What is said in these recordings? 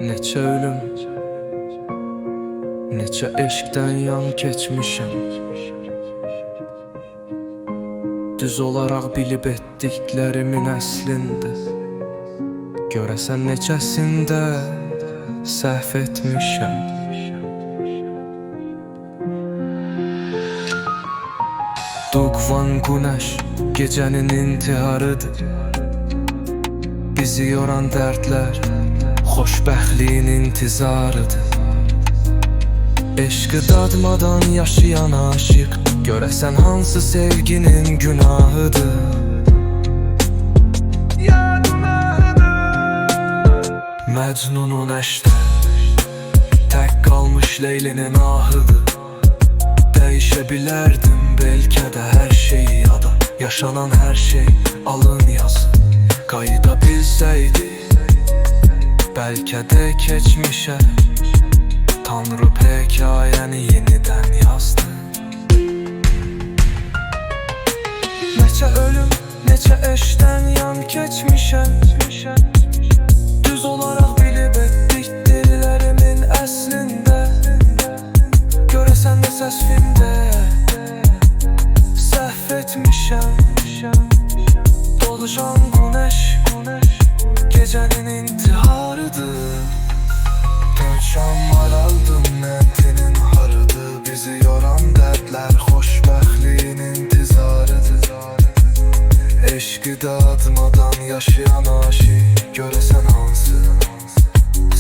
Neçə ölüm, neçə eşqdən yan keçmişəm. Düz olaraq bilib etdiklərimin əslində görəsən neçəsində səhv etmişəm. Doğan günəş gecənin intiharıdır. Bizi yoran dərdlər xoşbəxtliyin intizarıdır. Eşqi dadmadan yaşayan aşiq görəsən hansı sevginin günahıdır? Məcnunun əşqdə tək qalmış Leylinin ahıdır. Dəyişə bilərdim bəlkə də hər şeyi ya da yaşanan hər şey alın yazı. Qayıda bilsəydi bəlkə də keçmişə Tanrı hekayəni yenidən yazdı. Neçə ölüm, neçə eşqdən yan keçmişəm. Düz olaraq bilib etdiklərimin əslində görəsən də səsfimdə səhv etmişəm. Doluşan günəş gecənin intiharıdır. Dönşən maraldım nəntinin harıdır. Bizi yoran dərdlər xoşbəxtliyin intizarıdır. Eşqi dadmadan yaşayan aşiq görəsən hansı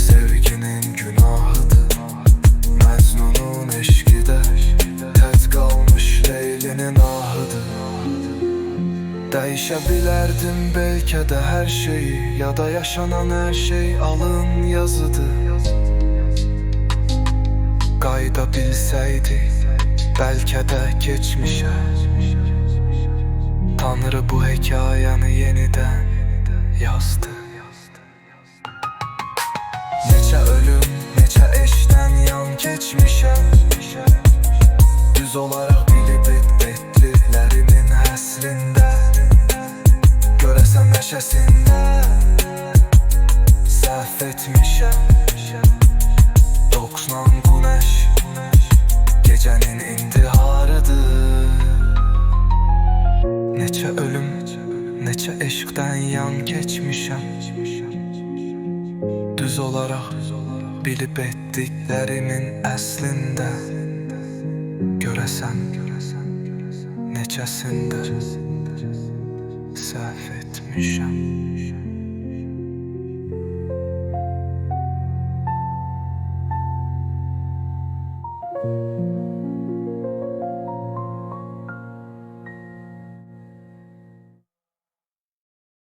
sevginin günahıdır? Məcnunun eşqidə tək qalmış Leylinin ahıdır. Dəyişə bilərdim bəlkə də hər şeyi ya da yaşanan hər şey alın yazıdır. Qayıda bilsəydi bəlkə də keçmişə Tanrı bu hekayəni yenidən yazdı. Neçə ölüm, neçə eşqdən yan keçmişəm. Düz olaraq bilib etdiklərimin əslində görəsən nəşəsində səhv etmişəm. Doğan günəş gecənin intiharıdır. Neçə ölüm, neçə eşqdən yan keçmişəm. Düz olaraq bilib etdiklərimin əslində görəsən neçəsində səhv etmişəm.